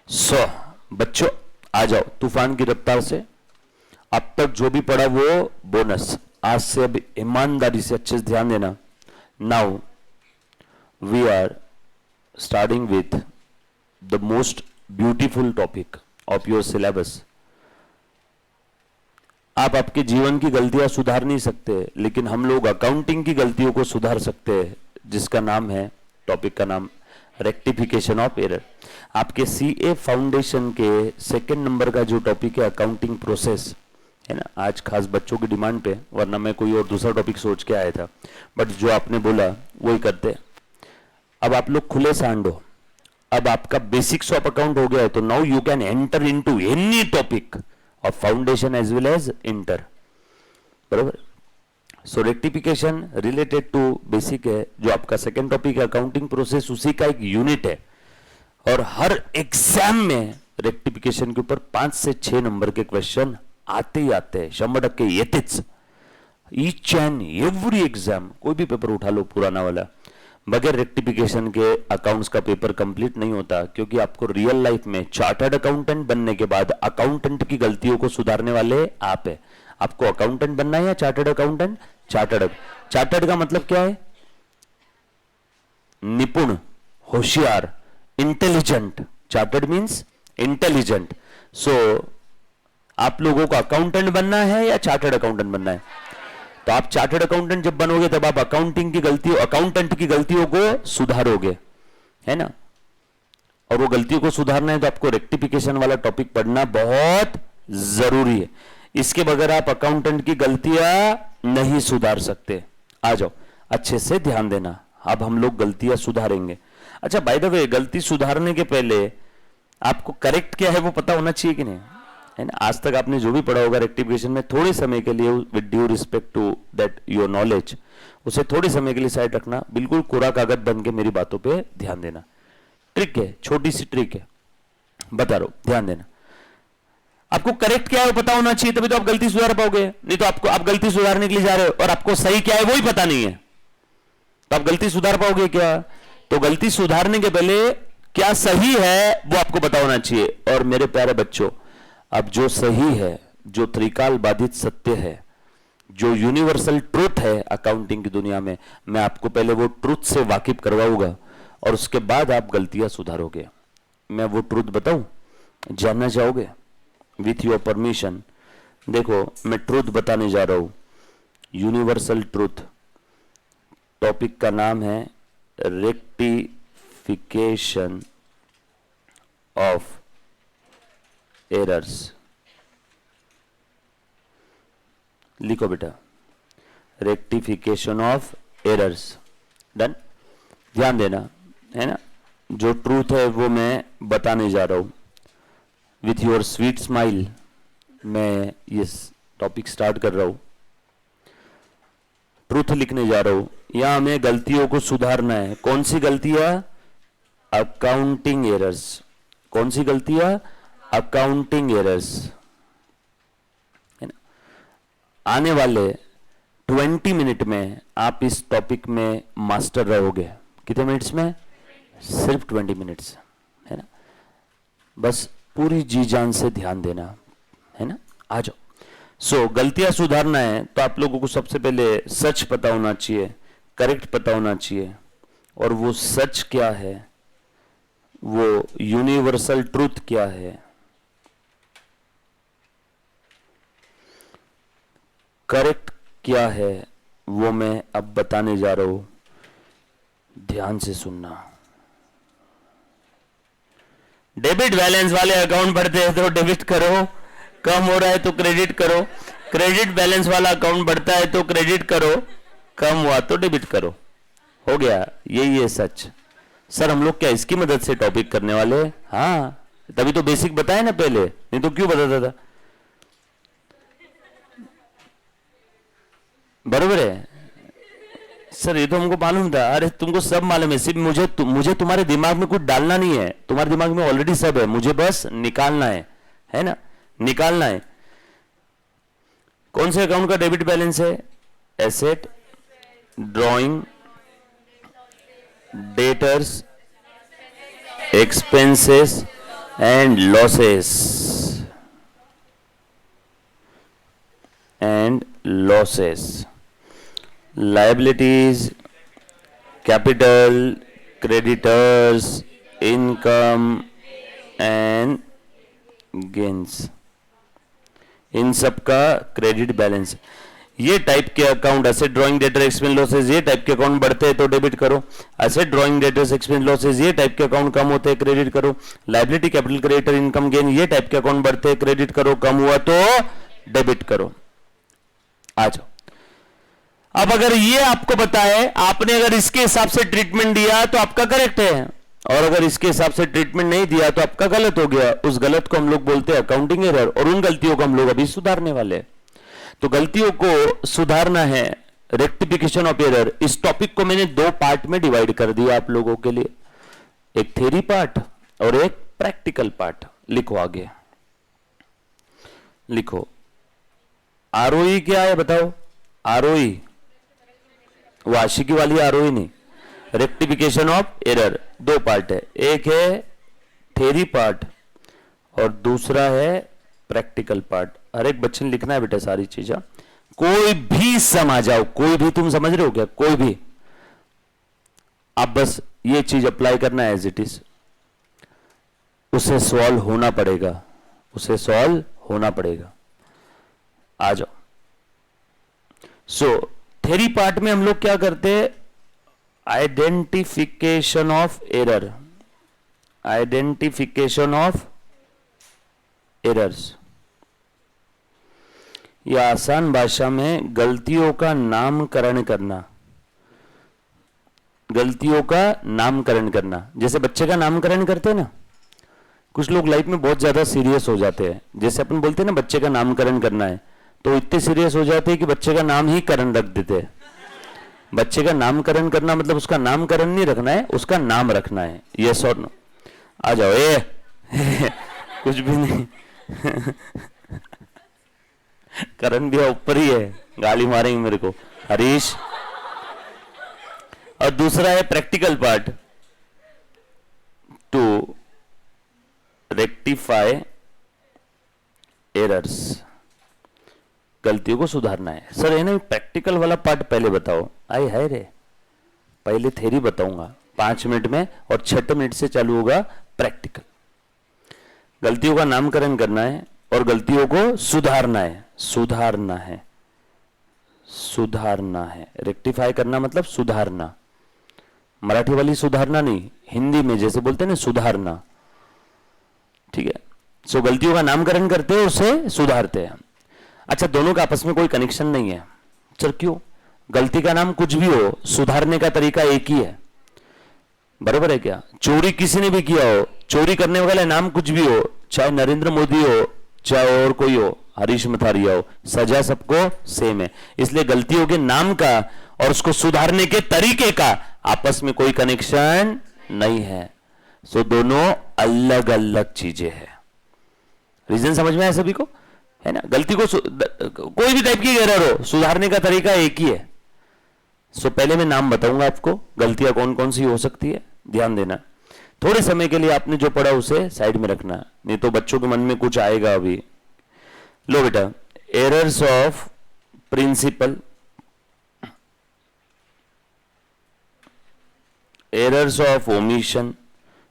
सो बच्चों आ जाओ तूफान की रफ्तार से। अब तक जो भी पढ़ा वो बोनस। आज से अब ईमानदारी से अच्छे से ध्यान देना। Now we are starting with the most beautiful topic of your syllabus. आप आपके जीवन की गलतियां सुधार नहीं सकते, लेकिन हम लोग अकाउंटिंग की गलतियों को सुधार सकते हैं, जिसका नाम है, टॉपिक का नाम रेक्टिफिकेशन ऑफ एरर। आपके सीए फाउंडेशन के सेकंड नंबर का जो टॉपिक है अकाउंटिंग प्रोसेस है ना, आज खास बच्चों की डिमांड पे, वरना मैं कोई और दूसरा टॉपिक सोच के आया था, बट जो आपने बोला वही करते। अब आप लोग खुले सांड हो, अब आपका बेसिक्स ऑफ अकाउंट हो गया है, तो now you can enter into any topic of foundation as well as inter, बरोबर। So rectification related to basic है, जो आपका सेकेंड टॉपिक है अकाउंटिंग प्रोसेस, उसी का एक यूनिट है। और हर एग्जाम में रेक्टिफिकेशन के ऊपर 5 से 6 नंबर के क्वेश्चन आते ही आते हैं, 100% येतेच। ईच एंड एवरी एग्जाम, कोई भी पेपर उठा लो पुराना वाला, बगैर रेक्टिफिकेशन के अकाउंट्स का पेपर कंप्लीट नहीं होता। क्योंकि आपको रियल लाइफ में चार्टर्ड अकाउंटेंट बनने के बाद अकाउंटेंट की गलतियों को सुधारने वाले आप है। आपको अकाउंटेंट बनना है या चार्टर्ड अकाउंटेंट? चार्टर्ड का मतलब क्या है? निपुण, होशियार, intelligent. Chartered means intelligent. So आप लोगों को अकाउंटेंट बनना है या चार्टर्ड अकाउंटेंट बनना है? तो आप चार्टर्ड अकाउंटेंट जब बनोगे तब आप अकाउंटेंट की गलतियों को सुधारोगे, है ना। और वो गलतियों को सुधारना है तो आपको रेक्टिफिकेशन वाला टॉपिक पढ़ना बहुत जरूरी है। इसके बगैर आप अकाउंटेंट की गलतियां नहीं सुधार सकते। आ जाओ, अच्छे से ध्यान देना। अब हम लोग गलतियां सुधारेंगे। अच्छा, बाय द वे, गलती सुधारने के पहले आपको करेक्ट क्या है वो पता होना चाहिए कि नहीं, है ना। आज तक आपने जो भी पढ़ा होगा रेक्टिफिकेशन में, थोड़े समय के लिए, with due respect to that your knowledge, उसे थोड़े समय के लिए साइड रखना। बिल्कुल कोरा कागज बन के मेरी बातों पे ध्यान देना। ट्रिक है, छोटी सी ट्रिक है, बता रहा हूं, ध्यान देना। आपको करेक्ट क्या है वो पता होना चाहिए, तभी तो आप गलती सुधार पाओगे। नहीं तो आप गलती सुधारने के लिए जा रहे हो और आपको सही क्या है वो ही पता नहीं है, तो आप गलती सुधार पाओगे क्या? तो गलती सुधारने के पहले क्या सही है वो आपको पता होना चाहिए। और मेरे प्यारे बच्चों, अब जो सही है, जो त्रिकाल बाधित सत्य है, जो यूनिवर्सल ट्रूथ है अकाउंटिंग की दुनिया में, मैं आपको पहले वो ट्रूथ से वाकिफ करवाऊंगा और उसके बाद आप गलतियां सुधारोगे। मैं वो ट्रूथ बताऊं, जानना चाहोगे? विथ योर परमिशन, देखो मैं ट्रूथ बताने जा रहा हूं, यूनिवर्सल ट्रूथ। टॉपिक का नाम है रेक्टिफिकेशन ऑफ एरर्स। लिखो बेटा, रेक्टिफिकेशन ऑफ एरर्स। डन? ध्यान देना, है ना। जो ट्रूथ है वो मैं बताने जा रहा हूं। विथ योर स्वीट स्माइल मैं ये टॉपिक स्टार्ट कर रहा हूं। ट्रूथ लिखने जा रहा हूं। यहां हमें गलतियों को सुधारना है। कौन सी गलतियां? Accounting errors. कौन सी गलतियां? अकाउंटिंग एरर्स, है ना। आने वाले 20 मिनट में आप इस टॉपिक में मास्टर रहोगे। कितने मिनट्स में? सिर्फ 20 मिनट्स, है ना। बस पूरी जी जान से ध्यान देना, है ना। आ जाओ। सो गलतियां सुधारना है तो आप लोगों को सबसे पहले सच पता होना चाहिए, करेक्ट पता होना चाहिए। और वो सच क्या है, वो यूनिवर्सल ट्रूथ क्या है, करेक्ट क्या है, वो मैं अब बताने जा रहा हूं। ध्यान से सुनना। डेबिट बैलेंस वाले अकाउंट बढ़ते हैं तो डेबिट करो, कम हो रहा है तो क्रेडिट करो। क्रेडिट बैलेंस वाला अकाउंट बढ़ता है तो क्रेडिट करो, कम हुआ तो डेबिट करो। हो गया, यही है सच। सर हम लोग क्या इसकी मदद से टॉपिक करने वाले? हाँ, तभी तो बेसिक बताया ना पहले, नहीं तो क्यों बताता था? बरोबर है सर, ये तो हमको मालूम था। अरे तुमको सब मालूम है, सिर्फ मुझे तुम्हारे दिमाग में कुछ डालना नहीं है। तुम्हारे दिमाग में ऑलरेडी सब है, मुझे बस निकालना है ना, निकालना है। कौन से अकाउंट का डेबिट बैलेंस है? Asset, drawing, debtors, expenses, and losses, and losses, liabilities, capital, creditors, income and gains, इन सब का क्रेडिट बैलेंस। ये टाइप के account asset drawing debtor expense losses, ये टाइप के अकाउंट बढ़ते हैं तो डेबिट करो। Asset drawing debtors expense losses, ये टाइप के अकाउंट कम होते हैं क्रेडिट करो। Liability capital creditor income gain, ये टाइप के अकाउंट बढ़ते हैं क्रेडिट करो, कम हुआ तो डेबिट करो। आ जाओ। अब अगर ये आपको पता है, आपने अगर इसके हिसाब से ट्रीटमेंट दिया तो आपका करेक्ट है, और अगर इसके हिसाब से ट्रीटमेंट नहीं दिया तो आपका गलत हो गया। उस गलत को हम लोग बोलते हैं अकाउंटिंग एरर, और उन गलतियों को हम लोग अभी सुधारने वाले हैं। तो गलतियों को सुधारना है, रेक्टिफिकेशन ऑफ एरर। इस टॉपिक को मैंने दो पार्ट में डिवाइड कर दिया आप लोगों के लिए, एक थ्योरी पार्ट और एक प्रैक्टिकल पार्ट। लिखो आगे, लिखो आरओई क्या है बताओ। आरओई वो आशिकी वाली आरओई नहीं, रेक्टिफिकेशन ऑफ एरर। दो पार्ट है, एक है थ्योरी पार्ट और दूसरा है प्रैक्टिकल पार्ट। हर एक बच्चे ने लिखना है बेटा सारी चीजें। कोई भी समझ जाओ, कोई भी, तुम समझ रहे हो क्या, कोई भी, आप बस ये चीज अप्लाई करना है एज इट इज, उसे सॉल्व होना पड़ेगा, उसे सॉल्व होना पड़ेगा। आ जाओ। सो थ्योरी पार्ट में हम लोग क्या करते हैं, identification of error, identification of errors, या आसान भाषा में गलतियों का नामकरण करना, गलतियों का नामकरण करना। जैसे बच्चे का नामकरण करते हैं ना, कुछ लोग लाइफ में बहुत ज्यादा सीरियस हो जाते हैं। जैसे अपन बोलते हैं ना बच्चे का नामकरण करना है, तो इतने सीरियस हो जाते हैं कि बच्चे का नाम ही करण रख देते हैं। बच्चे का नामकरण करना मतलब उसका नामकरण नहीं रखना है, उसका नाम रखना है। यस और नो। आ जाओ। कुछ भी नहीं। करण भी ऊपर ही है, गाली मारेंगे मेरे को हरीश। और दूसरा है practical part, to rectify errors, गलतियों को सुधारना है। सर है ना, प्रैक्टिकल वाला पार्ट पहले बताओ। आई है रे, पहले थ्योरी बताऊंगा 5 मिनट में, और 6 मिनट से चालू होगा प्रैक्टिकल। गलतियों का नामकरण करना है और गलतियों को सुधारना है, सुधारना है, सुधारना है। रेक्टिफाई करना मतलब सुधारना, मराठी वाली सुधारना नहीं, हिंदी में जैसे बोलते हैं ना सुधारना, ठीक है। सो गलतियों का नामकरण करते हैं, उसे सुधारते हैं। अच्छा, दोनों का आपस में कोई कनेक्शन नहीं है। सर क्यों? गलती का नाम कुछ भी हो, सुधारने का तरीका एक ही है, बराबर है क्या? चोरी किसी ने भी किया हो, चोरी करने वाला नाम कुछ भी हो, चाहे नरेंद्र मोदी हो, चाहे और कोई हो, हरीश मथारिया हो, सजा सबको सेम है। इसलिए गलतियों के नाम का और उसको सुधारने के तरीके का आपस में कोई कनेक्शन नहीं है। सो दोनों अलग अलग चीजें हैं। रीजन समझ में आया सभी को, है ना? गलती को कोई भी टाइप की एरर हो, सुधारने का तरीका एक ही है। सो पहले मैं नाम बताऊंगा आपको, गलतियां कौन कौन सी हो सकती है, ध्यान देना। थोड़े समय के लिए आपने जो पढ़ा उसे साइड में रखना, नहीं तो बच्चों के मन में कुछ आएगा अभी। लो बेटा, errors of principle, errors of omission.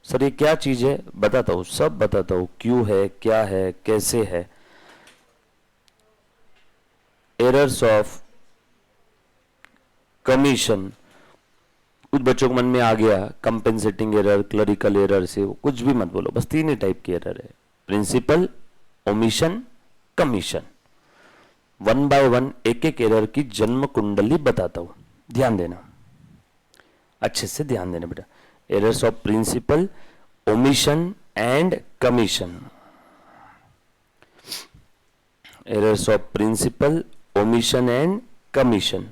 Sir ये क्या चीज है? बताता हूं, सब बताता हूं, क्यों है, क्या है, कैसे है। एरर्स ऑफ कमीशन, कुछ बच्चों के मन में आ गया कंपेंसेटिंग एरर, क्लरिकल एरर, से कुछ भी मत बोलो, बस 3 ही टाइप की एरर है, प्रिंसिपल, ओमिशन, कमीशन। 1 बाय 1 एक एक एरर की जन्म कुंडली बताता हूं, ध्यान देना, अच्छे से ध्यान देना बेटा। Errors of principle, omission and commission, errors of principle, omission and commission.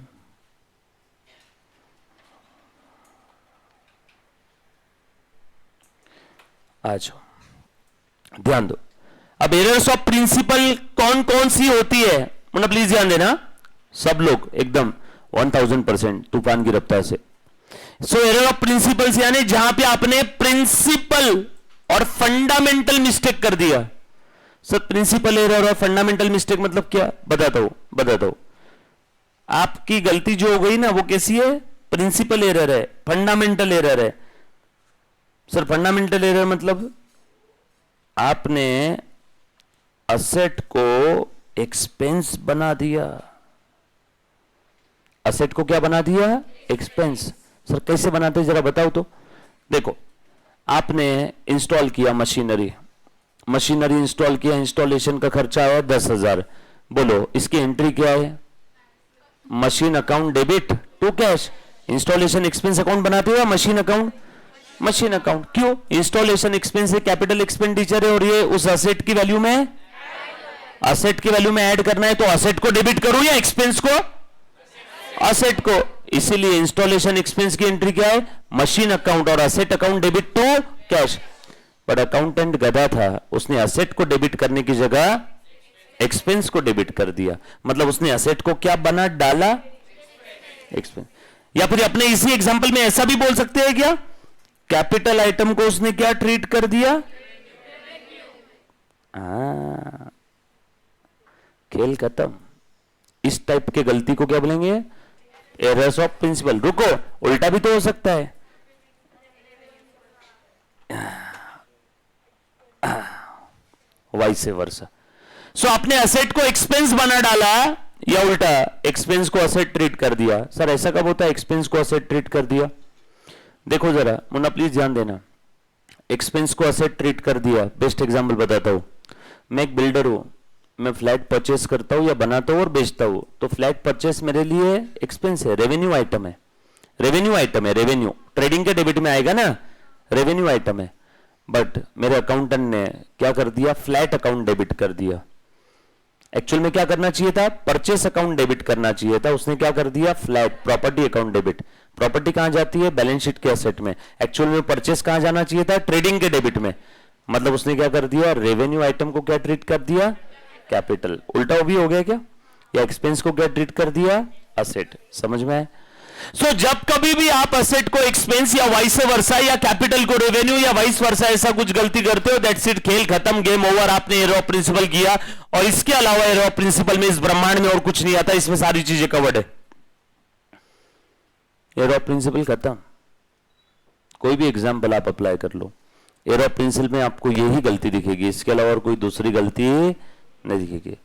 आ जाओ, ध्यान दो। अब एरर्स ऑफ प्रिंसिपल कौन कौन सी होती है, मतलब प्लीज ध्यान देना सब लोग, एकदम 1000% तूफान की रफ्तार से। सो एरर ऑफ प्रिंसिपल्स यानी जहां पे आपने प्रिंसिपल और फंडामेंटल मिस्टेक कर दिया। सर प्रिंसिपल एरर और फंडामेंटल मिस्टेक मतलब क्या, बताता हूं। आपकी गलती जो हो गई ना वो कैसी है, प्रिंसिपल एरर है, फंडामेंटल एरर है। सर फंडामेंटल एरर मतलब आपने असेट को एक्सपेंस बना दिया। असेट को क्या बना दिया, एक्सपेंस। सर कैसे बनाते जरा बताओ तो। देखो आपने इंस्टॉल किया मशीनरी इंस्टॉल किया, इंस्टॉलेशन का खर्चा आया 10,000। बोलो इसकी एंट्री क्या है, machine account debit to cash. Installation expense account बनाते हो मशीन अकाउंट, मशीन अकाउंट। क्यों, इंस्टॉलेशन एक्सपेंस है, कैपिटल एक्सपेंडिचर है, और ये उस असेट की वैल्यू में, असेट की वैल्यू में ऐड करना है। तो असेट को डेबिट करूं या एक्सपेंस को, असेट को। इसीलिए इंस्टॉलेशन एक्सपेंस की एंट्री क्या है, मशीन अकाउंट, और asset account debit to cash. But accountant गधा था, उसने असेट को डेबिट करने की जगह एक्सपेंस को डेबिट कर दिया। मतलब उसने असेट को क्या बना डाला, एक्सपेंस। या फिर अपने इसी एग्जांपल में ऐसा भी बोल सकते हैं क्या, कैपिटल आइटम को उसने क्या ट्रीट कर दिया, खेल खत्म। इस टाइप के गलती को क्या बोलेंगे, एरर्स ऑफ प्रिंसिपल। रुको, उल्टा भी तो हो सकता है। Vice versa. सो आपने असेट को एक्सपेंस बना डाला, या उल्टा एक्सपेंस को असेट ट्रीट कर दिया। सर ऐसा कब होता है, एक्सपेंस को असेट ट्रीट कर दिया। देखो जरा मुन्ना प्लीज ध्यान देना, एक्सपेंस को असेट ट्रीट कर दिया। बेस्ट एग्जांपल बताता हूं, मैं एक बिल्डर हूं, मैं फ्लैट परचेस करता हूं या बनाता हूं और बेचता हूं, तो फ्लैट परचेस मेरे लिए एक्सपेंस है, रेवेन्यू आइटम है, रेवेन्यू आइटम है, रेवेन्यू ट्रेडिंग के डेबिट में आएगा ना, रेवेन्यू आइटम है। बट मेरे अकाउंटेंट ने क्या कर दिया, फ्लैट अकाउंट डेबिट कर दिया। एक्चुअल में क्या करना चाहिए था, परचेस अकाउंट डेबिट करना चाहिए था, उसने क्या कर दिया, flat property account debit. Property कहां जाती है, बैलेंस शीट के एसेट में। एक्चुअल में परचेस कहां जाना चाहिए था, ट्रेडिंग के डेबिट में। मतलब उसने क्या कर दिया, रेवेन्यू आइटम को क्या ट्रीट कर दिया, कैपिटल। उल्टा भी हो गया क्या, या एक्सपेंस को क्या ट्रीट कर दिया, असेट। समझ में आए। सो जब कभी भी आप असेट को एक्सपेंस या वाइस वर्सा, या कैपिटल को रेवेन्यू, या वाइस वर्सा ऐसा कुछ गलती करते हो, दैट्स इट, खेल खत्म, गेम ओवर। आपने एरर ऑफ प्रिंसिपल किया, और इसके अलावा एरर ऑफ प्रिंसिपल में इस ब्रह्मांड में और कुछ नहीं आता, इसमें सारी चीजें कवर्ड है। एरर ऑफ प्रिंसिपल खत्म। कोई भी एग्जाम्पल आप अप्लाई कर लो, एरर ऑफ प्रिंसिपल में आपको यही गलती दिखेगी, इसके अलावा और कोई दूसरी गलती नहीं दिखेगी।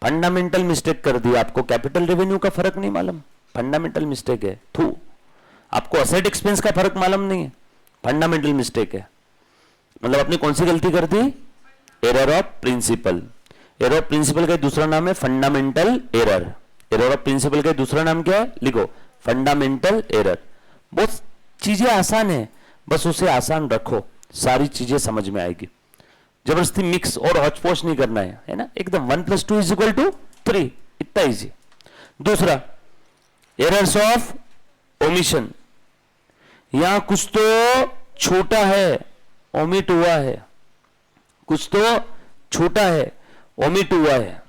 फंडामेंटल मिस्टेक कर दी, आपको कैपिटल रेवेन्यू का फर्क नहीं मालूम, फंडामेंटल मिस्टेक है। थू, आपको असेट एक्सपेंस का फर्क मालूम नहीं है, फंडामेंटल मिस्टेक है। मतलब आपने कौन सी गलती कर दी, error of principle. Error of principle का दूसरा नाम है fundamental error. Error of principle का दूसरा नाम क्या है, लिखो, फंडामेंटल एरर। बहुत चीजें आसान है, बस उसे आसान रखो, सारी चीजें समझ में आएगी। जबरदस्ती मिक्स और हौच-पौच नहीं करना है ना, एकदम 1 + 2 = 3, इतना इजी। दूसरा, एरर्स ऑफ ओमिशन। यहां कुछ तो छोटा है, ओमिट हुआ है, कुछ तो छोटा है, ओमिट हुआ है,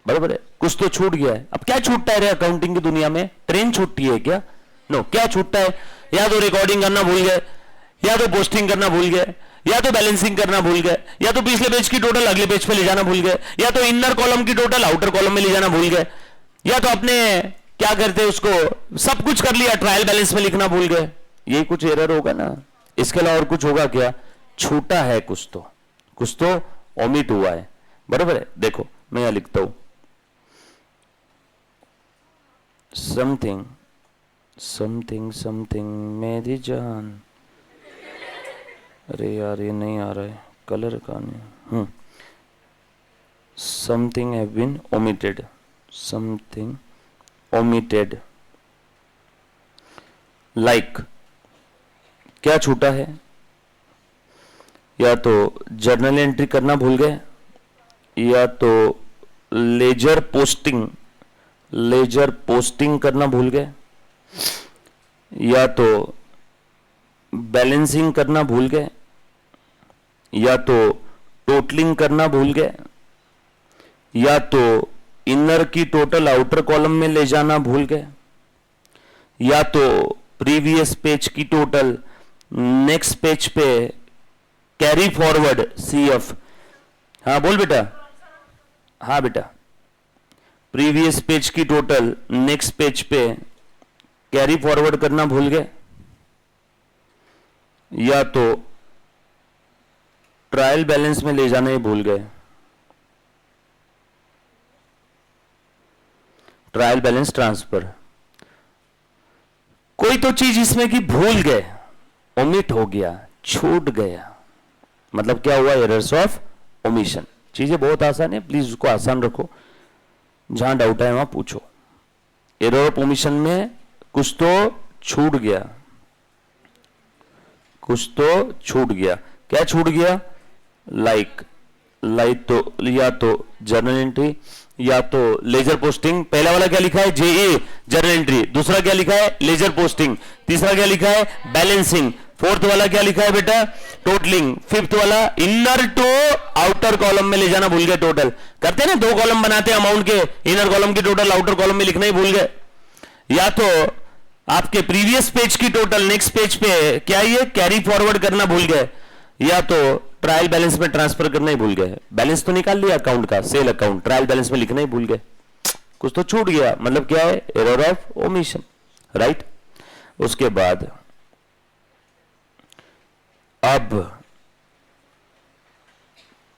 बराबर है, कुछ तो छूट गया है। अब क्या छूटता है रे अकाउंटिंग की दुनिया में, ट्रेन छूटती है क्या, नो, क्या छूटता है, या तो रिकॉर्डिंग करना भूल गए, या तो पोस्टिंग करना भूल गए, या तो बैलेंसिंग करना भूल गए, या तो पिछले पेज की टोटल अगले पेज पे ले जाना भूल गए, या तो इनर कॉलम की टोटल आउटर कॉलम में ले जाना भूल गए, या तो अपने क्या करते उसको सब कुछ कर लिया, ट्रायल बैलेंस में लिखना भूल गए। यही कुछ एरर होगा ना, इसके अलावा और कुछ होगा क्या, छूटा है कुछ तो ओमिट हुआ है, बराबर है। देखो मैं यहां लिखता हूं, समथिंग समथिंग समथिंग मेरी जान, अरे यार ये नहीं आ रहा है, कलर का नहीं, something have been omitted, something omitted, like क्या छूटा है, या तो जर्नल एंट्री करना भूल गए, या तो लेजर पोस्टिंग करना भूल गए, या तो बैलेंसिंग करना भूल गए, या तो टोटलिंग करना भूल गए, या तो इनर की टोटल आउटर कॉलम में ले जाना भूल गए, या तो प्रीवियस पेज की टोटल नेक्स्ट पेज पे कैरी फॉरवर्ड CF। हाँ बोल बेटा। हाँ बेटा, प्रीवियस पेज की टोटल नेक्स्ट पेज पे कैरी फॉरवर्ड करना भूल गए, या तो ट्रायल बैलेंस में ले जाना ही भूल गए। ट्रायल बैलेंस ट्रांसफर, कोई तो चीज इसमें कि भूल गए, ओमिट हो गया, छूट गया, मतलब क्या हुआ, एरर्स ऑफ ओमिशन। चीजें बहुत आसान है, प्लीज उसको आसान रखो, जहां डाउट है वहां पूछो। एरर ऑफ ओमिशन में कुछ तो छूट गया, कुछ तो छूट गया। क्या छूट गया? लाइक तो या तो जर्नल एंट्री या तो लेजर पोस्टिंग। पहला वाला क्या लिखा है? जेए जर्नल एंट्री। दूसरा क्या लिखा है? Ledger posting. तीसरा क्या लिखा है? बैलेंसिंग। फोर्थ वाला क्या लिखा है बेटा? टोटलिंग। फिफ्थ वाला इनर टू आउटर कॉलम में ले जाना भूल गए। टोटल करते हैं ना, 2 कॉलम बनाते हैं अमाउंट के, इनर कॉलम की टोटल आउटर कॉलम में लिखना ही भूल गए। या तो आपके प्रीवियस पेज की टोटल नेक्स्ट पेज पे क्या ये कैरी फॉरवर्ड करना भूल गए, या तो ट्रायल बैलेंस में ट्रांसफर करना ही भूल गए। बैलेंस तो निकाल लिया अकाउंट का, सेल अकाउंट, ट्रायल बैलेंस में लिखना ही भूल गए, कुछ तो छूट गया, मतलब क्या है? Error of omission, right. उसके बाद अब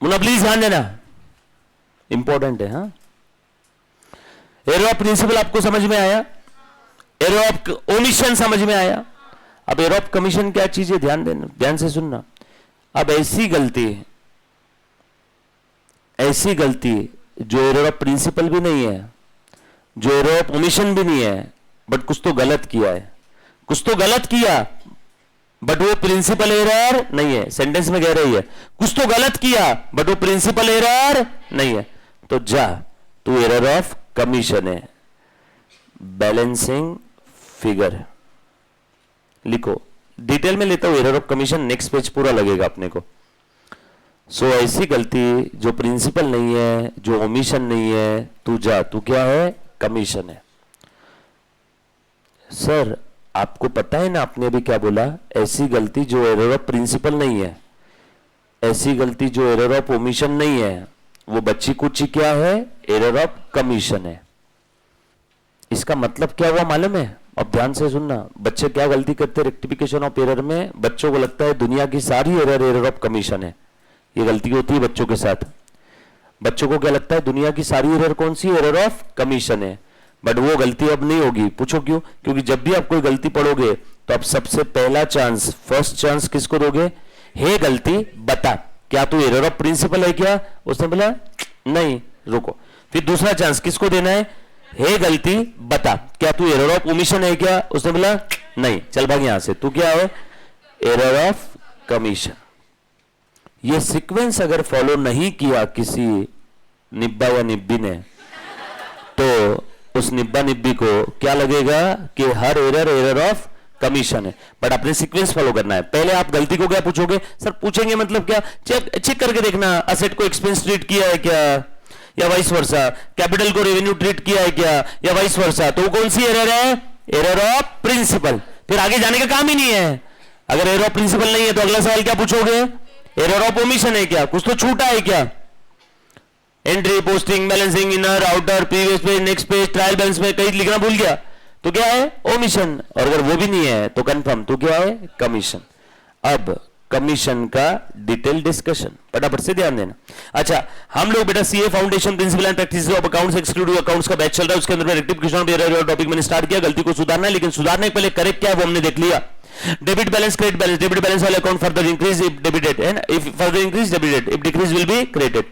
मुन्ना प्लीज ध्यान देना, इंपॉर्टेंट है। हाँ, एरर ऑफ प्रिंसिपल आपको समझ में आया, एरर ऑफ ओमिशन समझ में आया। अब एरर ऑफ कमीशन क्या चीज है, ध्यान देना, ध्यान से सुनना। अब ऐसी गलती जो एरर ऑफ प्रिंसिपल भी नहीं है, जो एरर ऑफ ओमिशन भी नहीं है, बट कुछ तो गलत किया है, कुछ तो गलत किया, बट वो प्रिंसिपल एरर नहीं है। सेंटेंस में कह रही है कुछ तो गलत किया बट वो प्रिंसिपल एरर नहीं है, तो जा तू एरर ऑफ कमीशन है। बैलेंसिंग फिगर लिखो, डिटेल में लेता हूं error of commission, next page पूरा लगेगा अपने को। सो ऐसी गलती जो प्रिंसिपल नहीं है, जो ओमिशन नहीं है, तू जा, तू क्या है? कमीशन है। सर आपको पता है ना, आपने अभी क्या बोला? ऐसी गलती जो एरर ऑफ प्रिंसिपल नहीं है, ऐसी गलती जो एरर ऑफ ओमिशन नहीं है, वो बच्ची कुची क्या है? एरर ऑफ कमीशन है। इसका मतलब क्या हुआ मालूम है? अब ध्यान से सुनना, बच्चे क्या गलती करते हैं रेक्टिफिकेशन ऑफ एरर में? बच्चों को लगता है दुनिया की सारी एरर ऑफ कमीशन है, ये गलती होती है बच्चों के साथ। बच्चों को क्या लगता है? दुनिया की सारी एरर कौन सी? एरर ऑफ कमीशन है। बट वो गलती अब नहीं होगी। पूछो क्यों? क्योंकि जब भी आप कोई गलती पढ़ोगे तो आप सबसे पहला चांस, फर्स्ट चांस किसको दोगे? हे गलती बता, क्या तू एरर ऑफ प्रिंसिपल है क्या? उसने बोला नहीं, रुको। फिर दूसरा चांस किसको देना है? हे गलती बता, क्या तू एरर ऑफ ओमिशन है क्या? उसने बोला नहीं, चल भाग यहां से, तू क्या है? Error of commission. ये सीक्वेंस अगर फॉलो नहीं किया किसी निब्बा या निब्बी ने, तो उस निब्बा निब्बी को क्या लगेगा कि हर एरर ऑफ कमीशन है। बट अपने सीक्वेंस फॉलो करना है। पहले आप गलती को क्या पूछोगे? सर पूछेंगे मतलब क्या? चेक करके देखना, असेट को एक्सपेंस ट्रीट किया है क्या, या वाइस वर्सा, कैपिटल को रेवेन्यू ट्रीट किया है क्या, या वाइस वर्सा। तो कौन सी एरर है? Error of principle. फिर आगे जाने का काम ही नहीं है। अगर एरर ऑफ प्रिंसिपल नहीं है तो अगला सवाल क्या पूछोगे? एरर ऑफ ओमिशन है क्या, कुछ तो छूटा है क्या? Entry, posting, balancing, inner, outer, previous page, next page, trial balance में कहीं लिखना भूल गया तो क्या है? ओमिशन। और अगर वो भी नहीं है तो कंफर्म, तो क्या है? कमीशन। अब कमीशन का डिटेल डिस्कशन, फटाफट से ध्यान देना। अच्छा, हम लोग बेटा CA foundation principle and practices of accounts exclusive accounts का बैच चल रहा है। उसके अंदर में रेक्टिफिकेशन ऑफ टॉपिक मैंने स्टार्ट किया। गलती को सुधारना है, लेकिन सुधारने के पहले करेक्ट क्या है वो हमने देख लिया। Debit balance, credit balance. Debit balance वाले account further increase if debited, and if further increase debited, if decrease will be credited.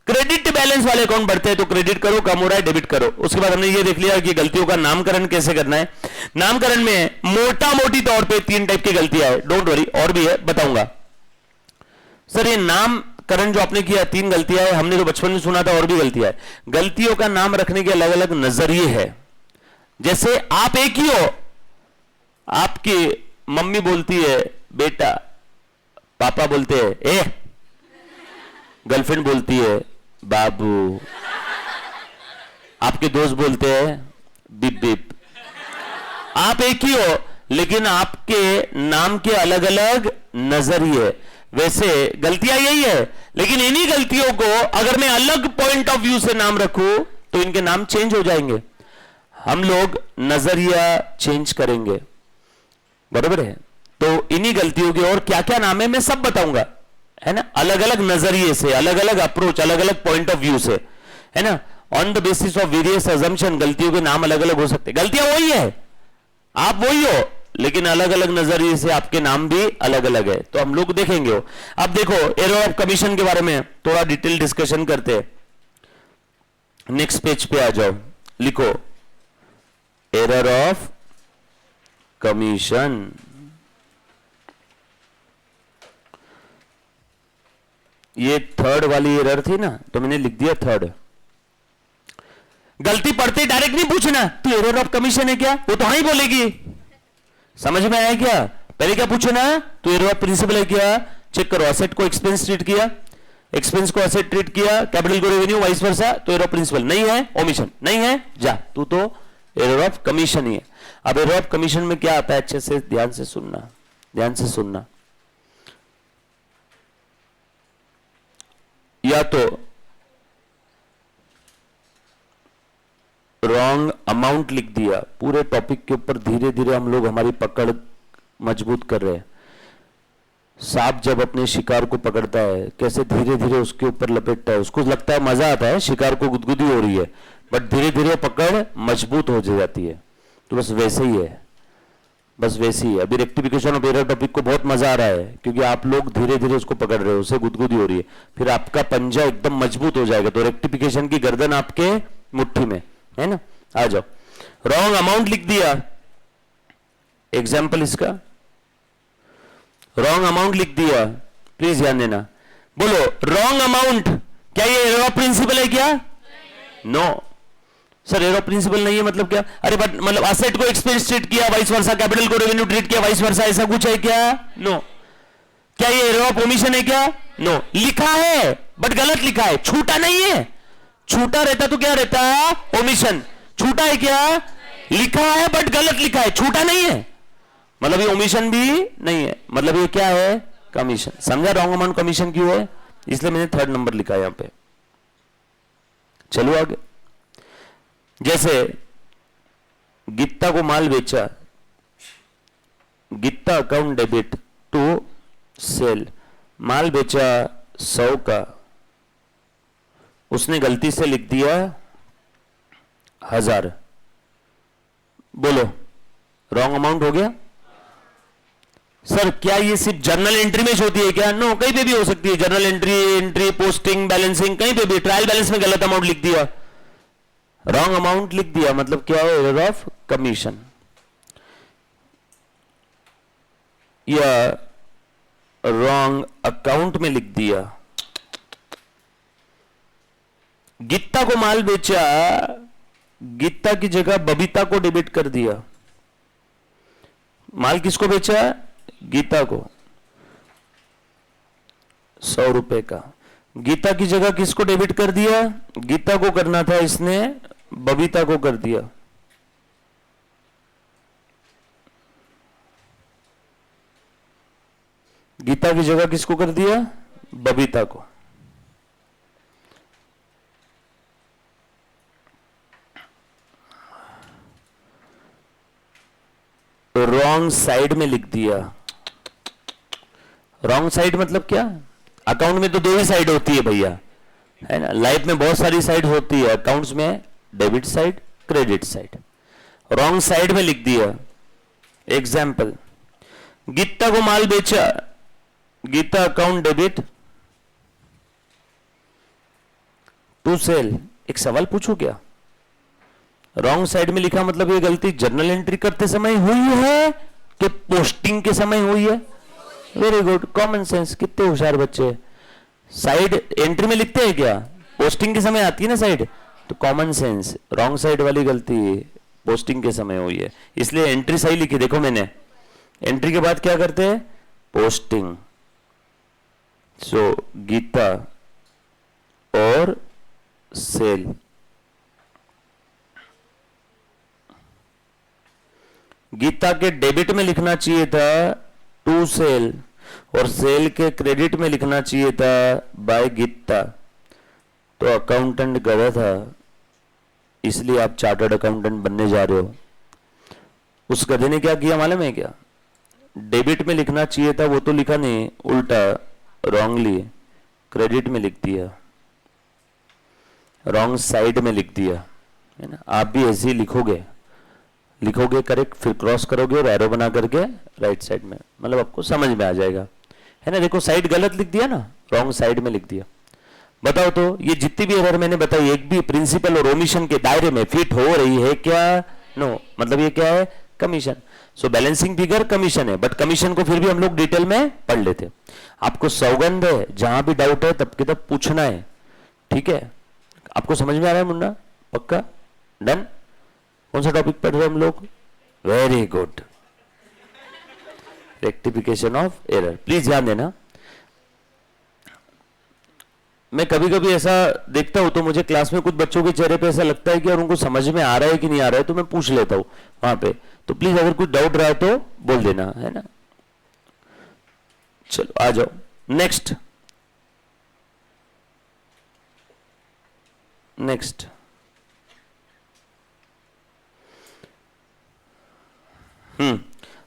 Credit balance वाले अकाउंट बढ़ते हैं तो क्रेडिट करो, कम हो रहा है डेबिट करो। उसके बाद हमने ये देख लिया कि गलतियों का नामकरण कैसे करना है। नामकरण में मोटा मोटी तौर पे 3 टाइप की गलतियां है, डोंट वरी, और भी है, बताऊंगा। सर ये नामकरण जो आपने किया 3 गलतियां है, हमने तो बचपन में सुना था और भी गलतियां है। गलतियों का नाम रखने के अलग अलग नजरिए है। जैसे आप एक ही हो, आपकी मम्मी बोलती है बेटा, पापा बोलते हैं ए, गर्लफ्रेंड बोलती है बाबू, आपके दोस्त बोलते हैं बिप बिप। आप एक ही हो लेकिन आपके नाम के अलग अलग नजरिए। वैसे गलतियां यही है, लेकिन इन्हीं गलतियों को अगर मैं अलग पॉइंट ऑफ व्यू से नाम रखूं तो इनके नाम चेंज हो जाएंगे। हम लोग नजरिया चेंज करेंगे, बरोबर है। तो इन्हीं गलतियों के और क्या क्या नाम है मैं सब बताऊंगा, है ना, अलग अलग नजरिए से, अलग अलग अप्रोच, अलग अलग पॉइंट ऑफ व्यू से, है ना, on the basis of various assumption. गलतियों के नाम अलग अलग हो सकते हैं, गलतियां वही है, आप वही हो, लेकिन अलग अलग नजरिए से आपके नाम भी अलग अलग है। तो हम लोग देखेंगे। अब देखो एरर ऑफ कमीशन के बारे में थोड़ा डिटेल डिस्कशन करते हैं। नेक्स्ट पेज पे आ जाओ, लिखो एरर ऑफ कमीशन। ये थर्ड वाली एरर थी ना, तो मैंने लिख दिया थर्ड। गलती पढ़ते डायरेक्ट नहीं पूछना तो एरर ऑफ कमीशन है क्या, वो तो हाँ ही बोलेगी। समझ में आया क्या? पहले क्या पूछना, तो एरर ऑफ प्रिंसिपल है क्या, चेक करो। असेट को एक्सपेंस ट्रीट किया, एक्सपेंस को असेट ट्रीट किया, कैपिटल को रेवेन्यू, वाइस वर्सा, तो एरर ऑफ प्रिंसिपल नहीं है, ओमिशन नहीं है, जा तू तो एरर ऑफ कमीशन ही है। अब एरर ऑफ कमीशन में क्या आता है, अच्छे से ध्यान से सुनना, ध्यान से सुनना। या तो रॉन्ग अमाउंट लिख दिया, पूरे टॉपिक के ऊपर धीरे धीरे हम लोग हमारी पकड़ मजबूत कर रहे हैं। सांप जब अपने शिकार को पकड़ता है कैसे धीरे धीरे उसके ऊपर लपेटता है, उसको लगता है मजा आता है, शिकार को गुदगुदी हो रही है, बट धीरे धीरे पकड़ मजबूत हो जाती है। तो बस वैसे ही है, बस वैसे ही है। अभी रेक्टिफिकेशन ऑफ एरर टॉपिक को बहुत मजा आ रहा है क्योंकि आप लोग धीरे धीरे उसको पकड़ रहे हो, उसे गुदगुदी हो रही है, फिर आपका पंजा एकदम मजबूत हो जाएगा। तो रेक्टिफिकेशन की गर्दन आपके मुट्ठी में है ना। आ जाओ, रॉन्ग अमाउंट लिख दिया, एग्जाम्पल इसका, रॉन्ग अमाउंट लिख दिया, प्लीज ध्यान देना। बोलो रॉन्ग अमाउंट, क्या ये एरर ऑफ प्रिंसिपल है क्या? No sir, error of principle नहीं है मतलब क्या? अरे बट मतलब असेट को एक्सपेंस ट्रीट किया, वाइस वर्सा, कैपिटल को रेवेन्यू ट्रीट किया, वाइस वर्सा, ऐसा कुछ है क्या? नो। क्या ये एरर ऑफ ओमिशन है क्या? नो। लिखा है बट गलत लिखा है, छूटा नहीं है। छूटा रहता तो क्या रहता? ओमिशन। छूटा है क्या? लिखा है बट गलत लिखा है, छूटा नहीं है, मतलब ये ओमिशन भी नहीं है, मतलब ये क्या है? कमीशन। समझा रॉन्ग अमाउंट कमीशन क्यों है? इसलिए मैंने थर्ड नंबर लिखा है यहां पे। चलो आगे। जैसे गीता को माल बेचा, Gita account debit to sale, माल बेचा 100 का, उसने गलती से लिख दिया 1000। बोलो रॉन्ग अमाउंट हो गया? सर क्या ये सिर्फ जर्नल एंट्री में होती है क्या? नो, कहीं पे भी हो सकती है। Journal entry, entry posting, balancing, कहीं पे भी। ट्रायल बैलेंस में गलत अमाउंट लिख दिया, रॉन्ग अमाउंट लिख दिया, मतलब क्या है? Error of commission. या रॉन्ग अकाउंट में लिख दिया, गीता को माल बेचा, गीता की जगह बबीता को डेबिट कर दिया। माल किसको बेचा? गीता को, 100 रुपए का। गीता की जगह किसको डेबिट कर दिया? गीता को करना था, इसने बबीता को कर दिया। गीता की जगह किसको कर दिया? बबीता को। रॉन्ग साइड में लिख दिया। रॉन्ग साइड मतलब क्या? अकाउंट में तो दो ही साइड होती है भैया, है ना। लाइफ में बहुत सारी साइड होती है, अकाउंट्स में debit side, credit side. Wrong side में लिख दिया। एग्जाम्पल, गीता को माल बेचा, Gita account debit to sale. एक सवाल पूछू क्या? रॉन्ग साइड में लिखा मतलब ये गलती जर्नल एंट्री करते समय हुई है कि पोस्टिंग के समय हुई है? Very good, common sense. कितने होशियार बच्चे। साइड एंट्री में लिखते हैं क्या? पोस्टिंग के समय आती है ना साइड, तो कॉमन सेंस, रॉन्ग साइड वाली गलती पोस्टिंग के समय हुई है, इसलिए एंट्री सही लिखी। देखो मैंने एंट्री के बाद क्या करते हैं? पोस्टिंग। सो गीता और सेल। गीता के डेबिट में लिखना चाहिए था टू सेल, और सेल के क्रेडिट में लिखना चाहिए था बाय गीता, तो अकाउंटेंट गलत था, इसलिए आप चार्टर्ड अकाउंटेंट बनने जा रहे हो। उस गधे ने क्या किया मालूम है क्या? डेबिट में लिखना चाहिए था वो तो लिखा नहीं, उल्टा रॉन्गली क्रेडिट में लिख दिया, रॉन्ग साइड में लिख दिया, है ना। आप भी ऐसे ही लिखोगे करेक्ट, फिर क्रॉस करोगे और एरो बना करके राइट साइड में, मतलब आपको समझ में आ जाएगा, है ना। देखो साइड गलत लिख दिया ना, रॉन्ग साइड में लिख दिया। बताओ तो ये जितनी भी एरर मैंने बताई, एक भी प्रिंसिपल और ओमिशन के दायरे में फिट हो रही है क्या? नो, मतलब ये क्या है? कमीशन। सो बैलेंसिंग फिगर कमीशन है, बट कमीशन को फिर भी हम लोग डिटेल में पढ़ लेते। आपको सौगंध है, जहां भी डाउट है तब के तब पूछना है, ठीक है। आपको समझ में आ रहा है मुन्ना? पक्का? डन? कौन सा टॉपिक पढ़ रहे हैं हम लोग? Very good, rectification of error. Please ध्यान देना। मैं कभी कभी ऐसा देखता हूं तो मुझे क्लास में कुछ बच्चों के चेहरे पे ऐसा लगता है कि यार उनको समझ में आ रहा है कि नहीं आ रहा है, तो मैं पूछ लेता हूं वहां पे। तो प्लीज अगर कुछ डाउट रहा तो बोल देना, है ना। चलो आ जाओ नेक्स्ट।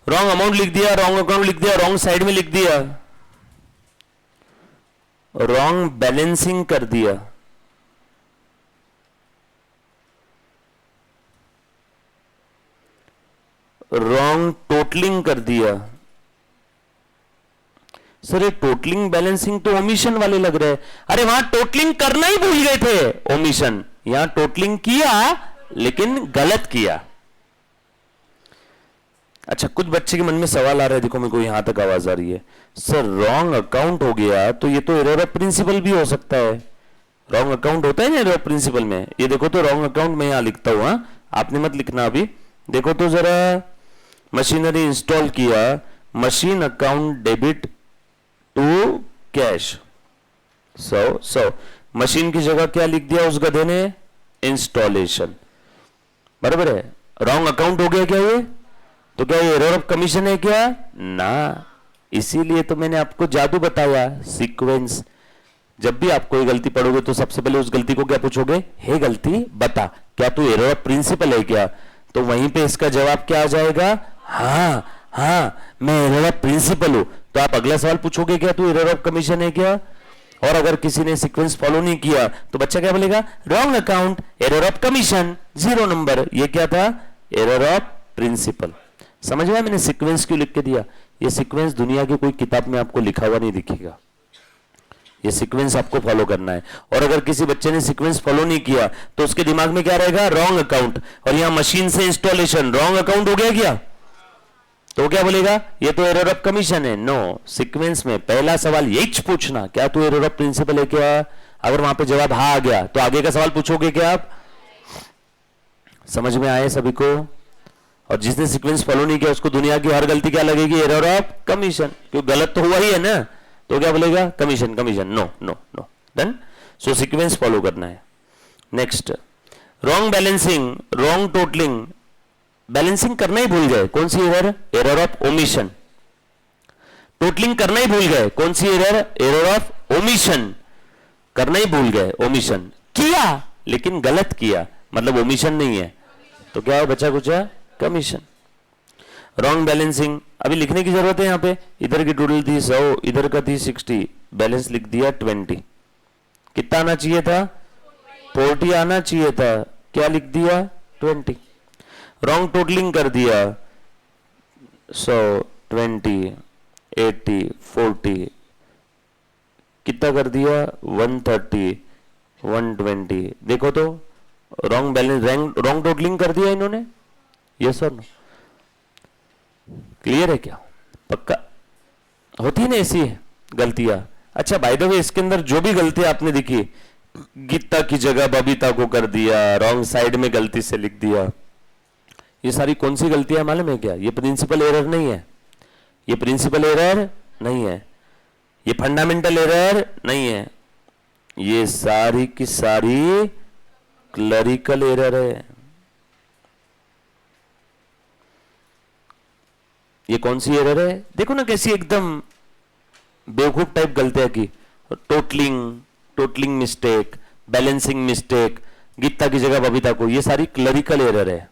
रॉन्ग अमाउंट लिख दिया, रॉन्ग अकाउंट लिख दिया, रॉन्ग साइड में लिख दिया, रॉन्ग बैलेंसिंग कर दिया, रॉन्ग टोटलिंग कर दिया। सर ये टोटलिंग बैलेंसिंग तो ओमिशन वाले लग रहे हैं। अरे वहां टोटलिंग करना ही भूल गए थे, ओमिशन। यहां टोटलिंग किया लेकिन गलत किया। अच्छा, कुछ बच्चे के मन में सवाल आ रहा है, देखो मेरे को यहां तक आवाज आ रही है, सर रॉन्ग अकाउंट हो गया तो ये तो एरर ऑफ प्रिंसिपल भी हो सकता है। रॉन्ग अकाउंट होता है ना एरर ऑफ प्रिंसिपल में। ये देखो तो रॉन्ग अकाउंट मैं यहां लिखता हूं, आपने मत लिखना अभी। देखो तो जरा, मशीनरी इंस्टॉल किया, machine account debit to cash 100। Machine की जगह क्या लिख दिया उस गधे ने? इंस्टॉलेशन। बराबर है। रॉन्ग अकाउंट हो गया क्या ये? तो क्या ये एरर ऑफ कमीशन है क्या? ना। इसीलिए तो मैंने आपको जादू बताया, सीक्वेंस। जब भी आप कोई गलती पढ़ोगे तो सबसे पहले उस गलती को क्या पूछोगे? हे गलती बता, क्या तू एरर ऑफ प्रिंसिपल है क्या? तो वहीं पे इसका जवाब क्या आ जाएगा? हाँ मैं एरर ऑफ प्रिंसिपल हूं। तो आप अगला सवाल पूछोगे क्या तू एरर ऑफ कमीशन है क्या? और अगर किसी ने सीक्वेंस फॉलो नहीं किया तो बच्चा क्या बोलेगा? Wrong account, error of commission, 0 number. ये क्या था? Error of principle. समझ में? मैंने सीक्वेंस क्यों लिख के दिया? ये सीक्वेंस दुनिया की कोई किताब में आपको लिखा हुआ नहीं दिखेगा, ये सीक्वेंस आपको फॉलो करना है। और अगर किसी बच्चे ने सीक्वेंस फॉलो नहीं किया तो उसके दिमाग में क्या रहेगा? Wrong account. और यहां मशीन से इंस्टॉलेशन, रॉन्ग अकाउंट हो गया क्या? तो क्या बोलेगा? ये तो एरर ऑफ कमीशन है। नो, सीक्वेंस में पहला सवाल यही पूछना, क्या तू एरर ऑफ प्रिंसिपल है क्या? अगर वहां पे जवाब हाँ आ गया तो आगे का सवाल पूछोगे क्या आप? समझ में आए सभी को? और जिसने सीक्वेंस फॉलो नहीं किया उसको दुनिया की हर गलती क्या लगेगी? Error of commission. क्यों? गलत तो हुआ ही है ना, तो क्या बोलेगा? Commission commission. No no no. Done. So sequence follow करना है। Next, wrong balancing, wrong totalling. Balancing करना ही भूल गए, कौन सी error? Error of omission. Totalling करना ही भूल गए, कौन सी एरर? Error of omission. करना ही भूल गए, ओमिशन किया लेकिन गलत किया, मतलब ओमिशन नहीं है, तो क्या है बचा कुछ? कमीशन। रॉन्ग बैलेंसिंग, अभी लिखने की जरूरत है यहां पे। इधर की टोटल थी 100, इधर का थी 60, बैलेंस लिख दिया 20। कितना आना चाहिए था? 40 आना चाहिए था, क्या लिख दिया? 20। रॉन्ग टोटलिंग कर दिया, 100, 20, 80, 40, कितना कर दिया? 130, 120। देखो तो रॉन्ग बैलेंस, रॉन्ग टोटलिंग कर दिया इन्होंने। यस और नो? क्लियर है क्या? पक्का? होती है ना ऐसी गलतियां। अच्छा बाय द वे, इसके अंदर जो भी गलतियां आपने देखी, गीता की जगह बबीता को कर दिया, रॉन्ग साइड में गलती से लिख दिया, ये सारी कौन सी गलतियां मालूम है क्या? ये प्रिंसिपल एरर नहीं है, ये प्रिंसिपल एरर नहीं है, ये फंडामेंटल एरर नहीं है, ये सारी की सारी क्लरिकल एरर है। ये कौन सी एरर है? देखो ना कैसी एकदम बेवकूफ टाइप गलतियां की, totalling mistake, balancing mistake, Geeta की जगह बबीता को, ये सारी क्लरिकल एरर है।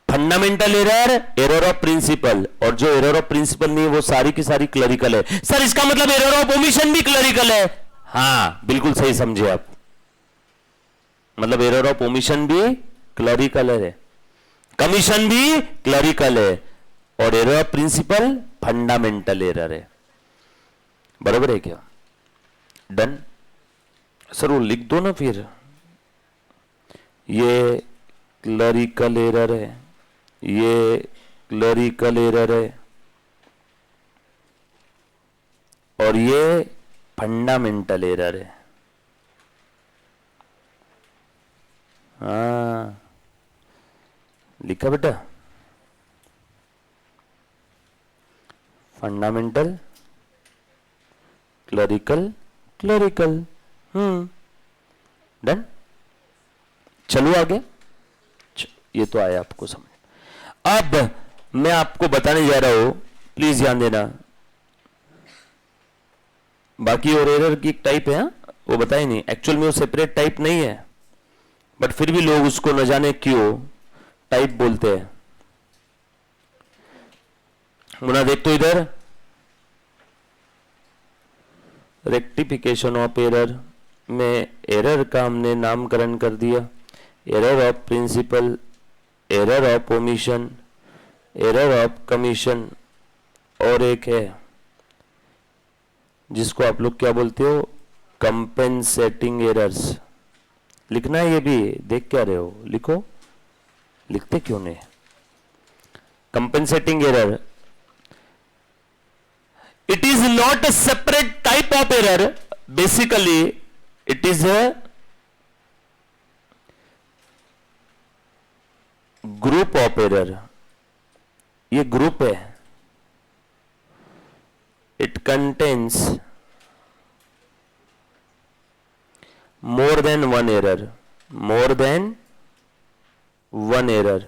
Fundamental error, error of principle, और जो एरर ऑफ प्रिंसिपल नहीं है वो सारी की सारी क्लरिकल है। सर इसका मतलब एरर ऑफ ओमिशन भी क्लरिकल है? हाँ बिल्कुल सही समझे आप, मतलब एरर ऑफ ओमिशन भी क्लरिकल है, कमीशन भी क्लरिकल है, और error of principle fundamental error है। बराबर है क्या? डन। सर वो लिख दो ना फिर, ये क्लरिकल एरर है, ये क्लरिकल एरर है, और ये फंडामेंटल एरर है। हाँ लिखा बेटा, फंडामेंटल, क्लरिकल, क्लरिकल। डन। चलो आगे, ये तो आया आपको समझ। अब मैं आपको बताने जा रहा हूं, प्लीज ध्यान देना। बाकी और एरर की एक टाइप है, वो बताई नहीं, एक्चुअल में वो सेपरेट टाइप नहीं है, बट फिर भी लोग उसको न जाने क्यों टाइप बोलते हैं। मुना देख तो इधर, रेक्टिफिकेशन ऑफ एरर में एरर का हमने नामकरण कर दिया, error of principle, error of omission, error of commission, और एक है जिसको आप लोग क्या बोलते हो, कंपेंसेटिंग एरर्स। लिखना है ये भी, देख क्या रहे हो, लिखो, लिखते क्यों नहीं? Compensating error, it is not a separate type of error, basically it is a group of error। ये ग्रुप है, it contains more than one error, more than one error।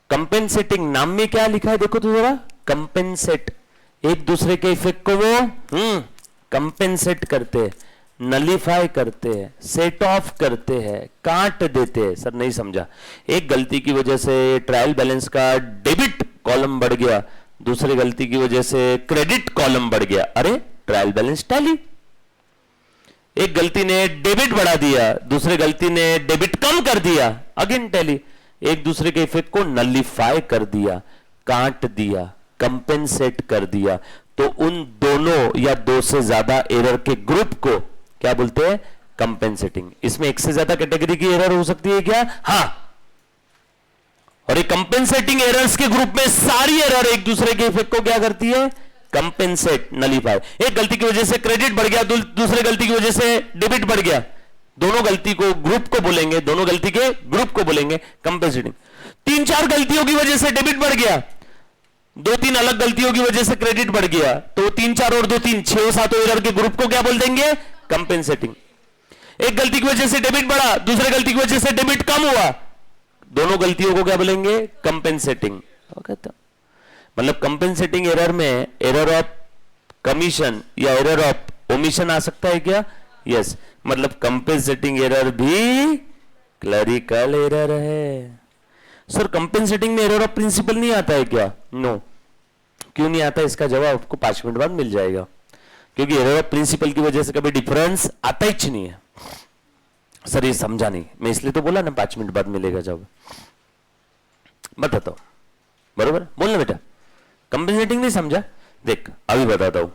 Compensating नाम में क्या लिखा है देखो तो जरा, कंपेंसेट, एक दूसरे के इफेक्ट को वो कंपेंसेट करते हैं, नलीफाई करते हैं, सेट ऑफ करते हैं, काट देते हैं। सर नहीं समझा, एक गलती की वजह से ट्रायल बैलेंस का डेबिट कॉलम बढ़ गया, दूसरी गलती की वजह से क्रेडिट कॉलम बढ़ गया, अरे ट्रायल बैलेंस टैली। एक गलती ने डेबिट बढ़ा दिया, दूसरी गलती ने डेबिट कम कर दिया, अगेन टैली। एक दूसरे के इफेक्ट को नलीफाई कर दिया, काट दिया, कंपेंसेट कर दिया, तो उन दोनों या दो से ज्यादा एरर के ग्रुप को क्या बोलते हैं, कंपेंसेटिंग। इसमें एक से ज्यादा कैटेगरी की एरर हो सकती है क्या? हां। और ये कंपेंसेटिंग एरर्स के ग्रुप में सारी एरर एक दूसरे के इफेक्ट को क्या करती है, कंपेंसेट, नलीफाई। एक गलती की वजह से क्रेडिट बढ़ गया, दूसरे गलती की वजह से डेबिट बढ़ गया, दोनों गलती को ग्रुप को बोलेंगे, दोनों गलती के ग्रुप को बोलेंगे कंपेंसेटिंग। तीन चार गलतियों की वजह से डेबिट बढ़ गया, दो तीन अलग गलतियों की वजह से क्रेडिट बढ़ गया, तो तीन चार और दो तीन, छह सातों एरर के ग्रुप को क्या बोल देंगे, कंपेंसेटिंग। एक गलती की वजह से डेबिट बढ़ा, दूसरे गलती की वजह से डेबिट कम हुआ, दोनों गलतियों को क्या बोलेंगे, कंपेंसेटिंग। मतलब कंपेंसेटिंग एरर में एरर ऑफ कमीशन या एरर ऑफ ओमिशन आ सकता है क्या? यस। मतलब कंपेंसेटिंग एरर भी क्लरिकल एरर है। सर कंपेंसेटिंग में एरर ऑफ प्रिंसिपल नहीं आता है क्या? नो। क्यों नहीं आता, इसका जवाब आपको 5 मिनट बाद मिल जाएगा, क्योंकि एरर ऑफ प्रिंसिपल की वजह से कभी डिफरेंस आता ही नहीं है। सर ये समझा नहीं, मैं इसलिए तो बोला ना 5 मिनट बाद मिलेगा जवाब। बताता हूं, बरोबर बोलना बेटा। कंपेंसेटिंग नहीं समझा, देख अभी बताता हूं।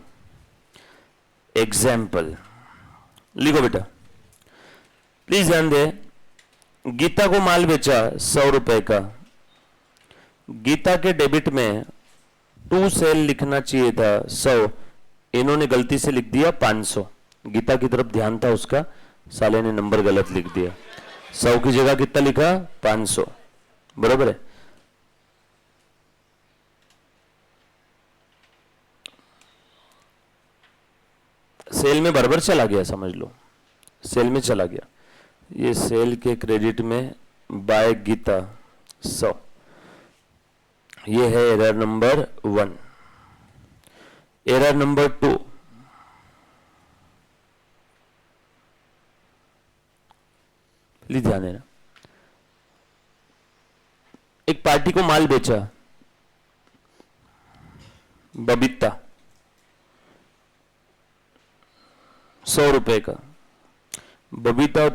एग्जाम्पल लिखो बेटा, प्लीज ध्यान दे। गीता को माल बेचा 100 रुपए का, गीता के डेबिट में टू सेल लिखना चाहिए था 100, इन्होंने गलती से लिख दिया 500। गीता की तरफ ध्यान था उसका, साले ने नंबर गलत लिख दिया, 100 की जगह कितना लिखा, 500। बरोबर है। सेल में बराबर चला गया, समझ लो सेल में चला गया। ये सेल के क्रेडिट में बाय गीता 100, ये है error number 1। Error number 2, please ध्यान देना। एक पार्टी को माल बेचा, बबीता, 100 रुपए का। Babita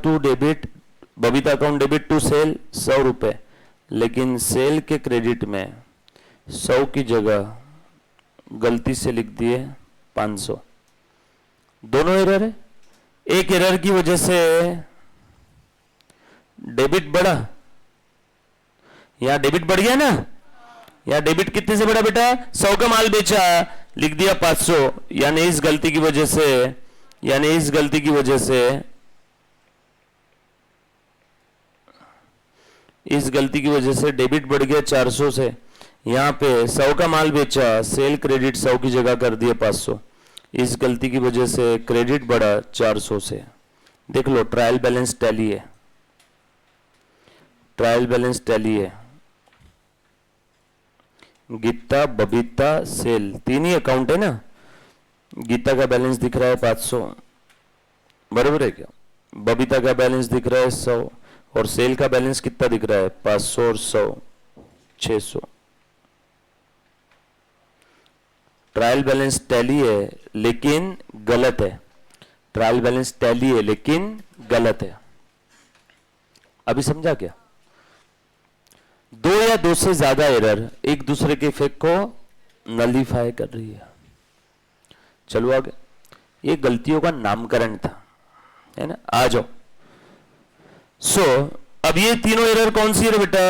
account debit to sale 100 रुपए, लेकिन सेल के क्रेडिट में 100 की जगह गलती से लिख दिए 500। दोनों एरर है। एक एरर की वजह से डेबिट बढ़ा, यहां डेबिट बढ़ गया ना, यहां डेबिट कितने से बढ़ा बेटा? 100 का माल बेचा, लिख दिया 500, यानी इस गलती की वजह से डेबिट बढ़ गया 400 से। यहां पे 100 का माल बेचा, सेल क्रेडिट 100 की जगह कर दिया 500, इस गलती की वजह से क्रेडिट बढ़ा 400 से। देख लो, ट्रायल बैलेंस टैली है, गीता, बबीता, सेल, तीन ही अकाउंट है ना। गीता का बैलेंस दिख रहा है 500, बराबर है क्या? बबीता का बैलेंस दिख रहा है 100, और सेल का बैलेंस कितना दिख रहा है? 500 और 100, 600। ट्रायल बैलेंस टैली है लेकिन गलत है, अभी समझा क्या? दो या दो से ज्यादा एरर एक दूसरे के इफेक्ट को नलीफाई कर रही है। चलो आगे, ये गलतियों का नामकरण था, है ना। आ जाओ। अब ये तीनों एरर कौन सी है बेटा?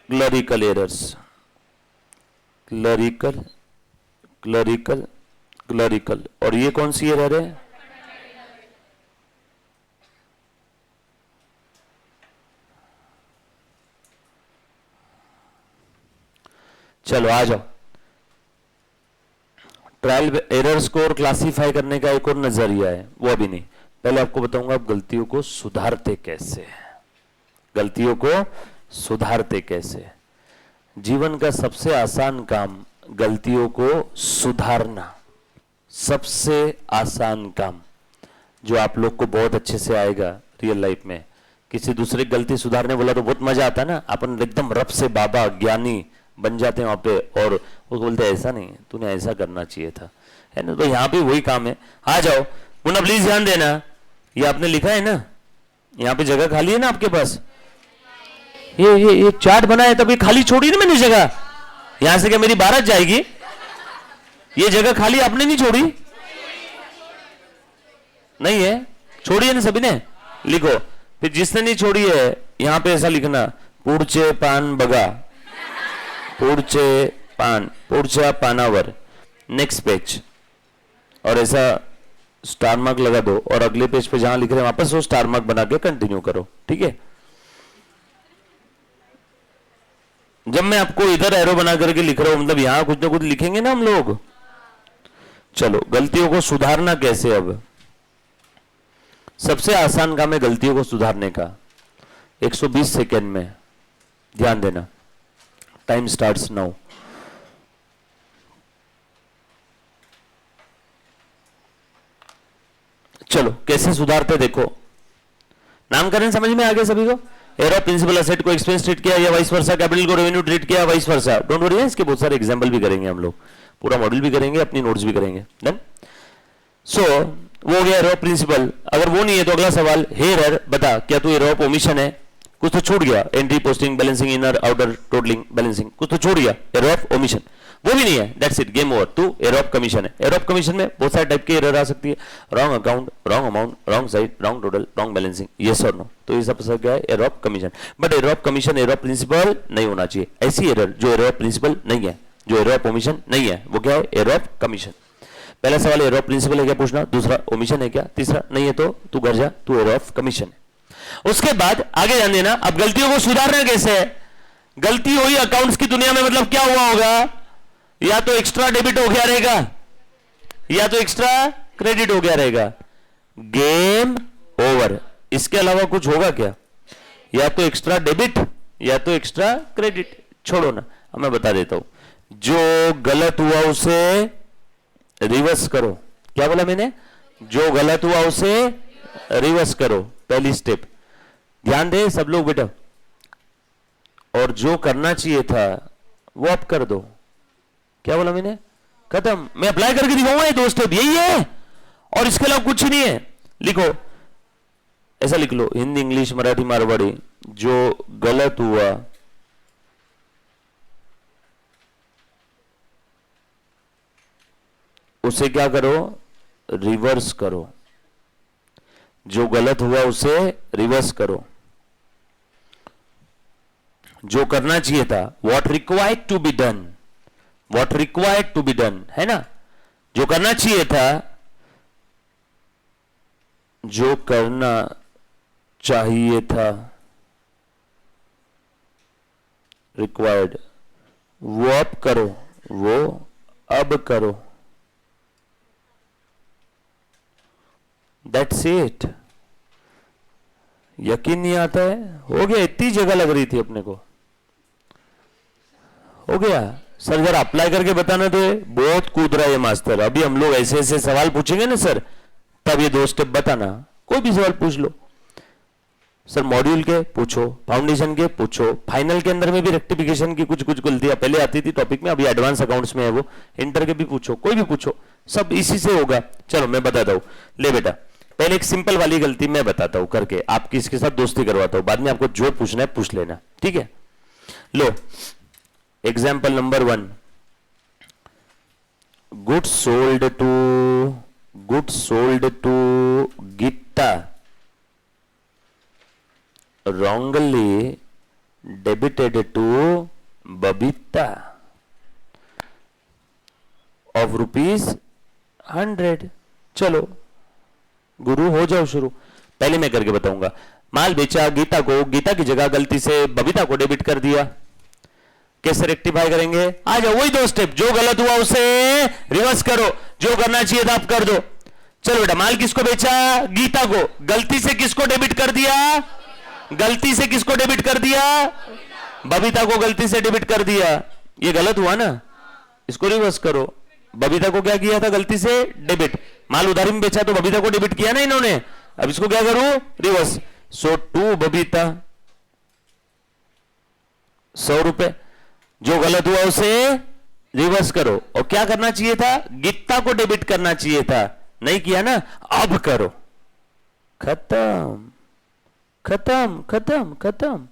Clerical errors, clerical. और ये कौन सी एरर है? चलो आ जाओ। ट्रायल एरर्स को और क्लासिफाई करने का एक और नजरिया है, वो अभी नहीं। पहले आपको बताऊंगा आप गलतियों को सुधारते कैसे। जीवन का सबसे आसान काम गलतियों को सुधारना, सबसे आसान काम जो आप लोग को बहुत अच्छे से आएगा रियल लाइफ में। किसी दूसरे की गलती सुधारने बोला तो बहुत मजा आता है ना, अपन एकदम रब से बाबा ज्ञानी बन जाते हैं वहां पे, और वो बोलते हैं ऐसा नहीं, तूने ऐसा करना चाहिए था, है ना। तो यहाँ पे वही काम है। आ जाओ पुनः, प्लीज ध्यान देना। ये आपने लिखा है ना, यहाँ पे जगह खाली है ना आपके पास, ये चार्ट बना है, तब ये खाली छोड़ी ना मैंने जगह। यहां से क्या मेरी बारात जाएगी? ये जगह खाली आपने नहीं छोड़ी? नहीं है, छोड़ी है ना सभी ने? लिखो फिर, जिसने नहीं छोड़ी है यहां पे ऐसा लिखना, पुढचे पान बगा, पुढच्या पानावर, नेक्स्ट पेज, और ऐसा स्टार मार्क लगा दो, और अगले पेज पे जहां लिख रहे हैं वापस वो स्टार मार्क बना के कंटिन्यू करो, ठीक है। जब मैं आपको इधर एरो बना करके लिख रहा हूं, मतलब यहां कुछ ना कुछ लिखेंगे ना हम लोग। चलो, गलतियों को सुधारना कैसे? अब सबसे आसान काम है गलतियों को सुधारने का, 120 सेकेंड में। ध्यान देना, टाइम स्टार्ट्स नाउ। चलो कैसे सुधारते देखो। नामकरण समझ में आ गया सभी को? एरर ऑफ प्रिंसिपल एसेट को एक्सपेंस ट्रीट किया या वाइस वर्सा, कैपिटल को रेवेन्यू ट्रीट किया वाइस वर्सा। डोंट वरी, इसके बहुत सारे एग्जांपल भी करेंगे हम लोग, पूरा मॉड्यूल भी करेंगे, अपनी नोट्स भी करेंगे। डन। सो वो हो गया एरर ऑफ प्रिंसिपल। अगर वो नहीं है तो अगला सवाल, हे एरर बता क्या तू एरर ऑफ ओमिशन है? कुछ तो छूट गया, entry, posting, balancing, inner outer, totalling, balancing, कुछ तो छूट गया, एरर ऑफ ओमिशन। वो भी नहीं है, दैट्स इट, गेम ओवर। तू एरर ऑफ कमीशन है। एरर ऑफ कमीशन में बहुत सारे टाइप के एरर आ सकती है, wrong account, wrong amount, wrong side, wrong total, wrong balancing, yes और नो। तो ये सब क्या है? Error of commission. But error of commission error of principle नहीं होना चाहिए। ऐसी एरर जो एरर ऑफ प्रिंसिपल नहीं है, जो एरर ऑफ ओमिशन नहीं है, वो क्या है? Error of commission. पहला सवाल एरर ऑफ प्रिंसिपल है क्या पूछना, दूसरा ओमिशन है क्या, तीसरा नहीं है तो तू घर जा, तू एरर ऑफ कमीशन है। उसके बाद आगे ध्यान देना, अब गलतियों को सुधारना कैसे है? गलती हुई अकाउंट्स की दुनिया में, मतलब क्या हुआ होगा? या तो एक्स्ट्रा डेबिट हो गया रहेगा, या तो एक्स्ट्रा क्रेडिट हो गया रहेगा। Game over. इसके अलावा कुछ होगा क्या? या तो एक्स्ट्रा डेबिट या तो एक्स्ट्रा क्रेडिट। छोड़ो ना, मैं बता देता हूं। जो गलत हुआ उसे रिवर्स करो। क्या बोला मैंने? जो गलत हुआ उसे रिवर्स करो, पहली स्टेप। ध्यान दे सब लोग बेटा। और जो करना चाहिए था वो अब कर दो। क्या बोला मैंने? खत्म। मैं अप्लाई करके दिखाऊंगा, ये 2 स्टेप यही है और इसके अलावा कुछ नहीं है। लिखो, ऐसा लिख लो, हिंदी इंग्लिश मराठी मारवाड़ी। जो गलत हुआ उसे क्या करो? रिवर्स करो। जो गलत हुआ उसे रिवर्स करो। जो करना चाहिए था, what required to be done, what required to be done, है ना? जो करना चाहिए था, जो करना चाहिए था, रिक्वायर्ड, वो अब करो, वो अब करो। That's it. यकीन नहीं आता है? हो गया। इतनी जगह लग रही थी अपने को, हो गया। सर जरा अप्लाई करके बताना थे। बहुत कूद रहा है ये मास्टर। अभी हम लोग ऐसे ऐसे सवाल पूछेंगे ना सर, तब ये 2 स्टेप बताना। कोई भी सवाल पूछ लो सर, मॉड्यूल के पूछो, फाउंडेशन के पूछो, फाइनल के अंदर में भी रेक्टिफिकेशन की कुछ कुछ गलतियां पहले आती थी टॉपिक में, अभी एडवांस अकाउंट्स में है वो। इंटर के भी पूछो, कोई भी पूछो, सब इसी से होगा। चलो मैं बताता हूं। ले बेटा, पहले एक सिंपल वाली गलती मैं बताता हूं करके, आपकी इसके साथ दोस्ती करवाता हूं, बाद में आपको जो पूछना है पूछ लेना, ठीक है? लो, example number 1, goods sold to Gita wrongly debited to Babita of ₹100। चलो गुरु हो जाओ शुरू। पहले मैं करके बताऊंगा। माल बेचा गीता को, गीता की जगह गलती से बबीता को डेबिट कर दिया। कैसे रेक्टिफाई करेंगे? आ जाओ, वही 2 स्टेप। जो गलत हुआ उसे रिवर्स करो, जो करना चाहिए था आप कर दो। चलो बेटा, माल किसको बेचा? गीता को। गलती से किसको डेबिट कर दिया? गलती से किसको डेबिट कर दिया? बबीता को गलती से डेबिट कर दिया। ये गलत हुआ ना, इसको रिवर्स करो। बबीता को क्या किया था? गलती से डेबिट। माल उधारी में बेचा तो बबीता को डेबिट किया ना इन्होंने, अब इसको क्या करूं? रिवर्स। सो टू बबीता 100 रुपए। जो गलत हुआ उसे रिवर्स करो। और क्या करना चाहिए था? गीता को डेबिट करना चाहिए था, नहीं किया ना, अब करो। खत्म खत्म खत्म खत्म,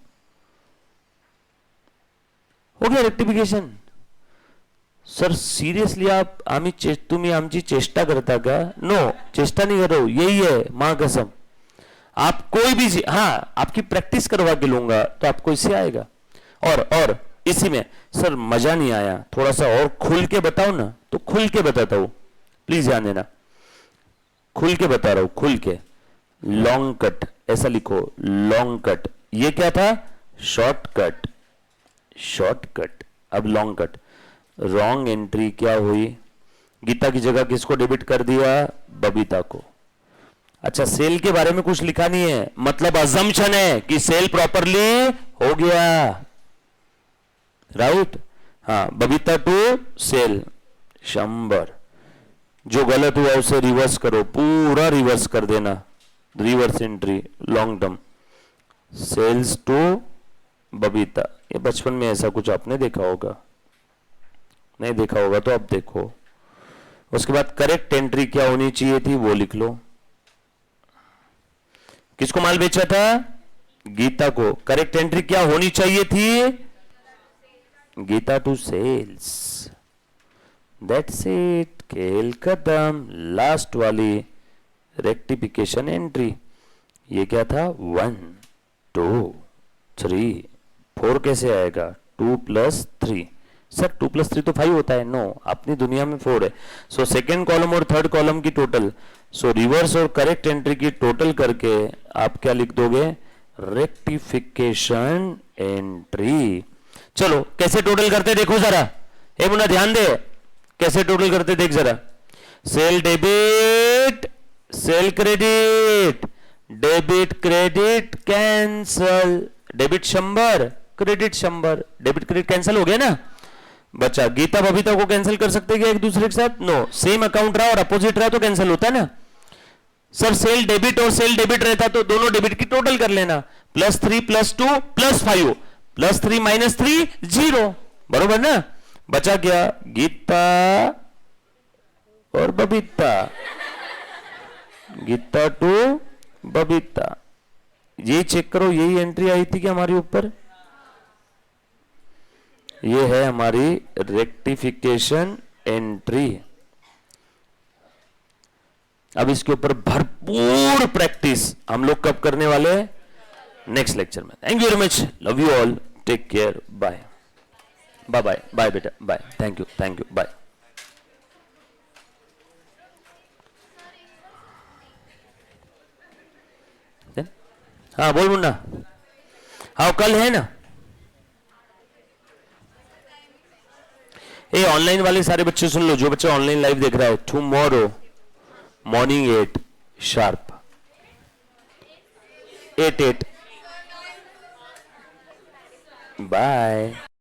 हो गया रेक्टिफिकेशन। सर सिरियसली आप तुम्ही आमची चेष्टा करता का? नो, चेष्टा नहीं कर रहा हूं, यही है मां कसम। आप कोई भी, हाँ आपकी प्रैक्टिस करवा के लूंगा तो आपको इससे आएगा। और इसी में सर मजा नहीं आया, थोड़ा सा और खुल के बताओ ना, तो खुल के बताता हूं, प्लीज ध्यान देना। खुल के बता रहा हूं, खुल के। लॉन्ग कट, ऐसा लिखो, लॉन्ग कट। ये क्या था? Shortcut, shortcut. अब लॉन्ग कट। रॉन्ग एंट्री क्या हुई? गीता की जगह किसको डेबिट कर दिया? बबीता को। अच्छा, सेल के बारे में कुछ लिखा नहीं है, मतलब अजम्पशन है कि सेल प्रॉपरली हो गया, राइट? हाँ, बबीता टू सेल 100। जो गलत हुआ उसे रिवर्स करो, पूरा रिवर्स कर देना। Reverse entry, long term. Sales to Babita, ये बचपन में ऐसा कुछ आपने देखा होगा, नहीं देखा होगा तो अब देखो। उसके बाद करेक्ट एंट्री क्या होनी चाहिए थी वो लिख लो। किसको माल बेचा था? गीता को। करेक्ट एंट्री क्या होनी चाहिए थी? Geeta to sales. That's it, खेल खत्म। लास्ट वाली रेक्टिफिकेशन एंट्री, ये क्या था? 1 2 3 4 कैसे आएगा? 2 + 3। सर 2 + 3 तो 5 होता है। नो, अपनी दुनिया में 4 है। सो सेकेंड कॉलम और थर्ड कॉलम की टोटल, सो रिवर्स और करेक्ट एंट्री की टोटल करके आप क्या लिख दोगे? Rectification entry. चलो कैसे टोटल करते देखो जरा, हे मुन्ना ध्यान दे, कैसे टोटल करते देख जरा। Sale debit, sale credit, debit credit cancel. Debit 100, credit 100, debit credit cancel हो गया ना। बचा गीता बबीता को कैंसिल कर सकते क्या एक दूसरे के साथ? नो, सेम अकाउंट रहा और अपोजिट रहा तो कैंसिल होता है ना सर। सेल डेबिट और सेल डेबिट रहता तो दोनों डेबिट की टोटल कर लेना, +3 +2 +5, +3 -3 0, बरोबर ना। बचा क्या? गीता और बबीता, गीता टू बबीता। ये चेक करो, यही एंट्री आई थी क्या हमारे ऊपर? ये है हमारी रेक्टिफिकेशन एंट्री। अब इसके ऊपर भरपूर प्रैक्टिस हम लोग कब करने वाले हैं? नेक्स्ट लेक्चर में। Thank you very much, love you all, take care, bye bye bye bye बेटा, बाय, थैंक यू, बाय। हाँ बोल मुन्ना। हाँ कल है ना। ए ऑनलाइन वाले सारे बच्चे सुन लो, जो बच्चा ऑनलाइन लाइव देख रहा है, टुमारो मॉर्निंग 8 शार्प, 8 बाय।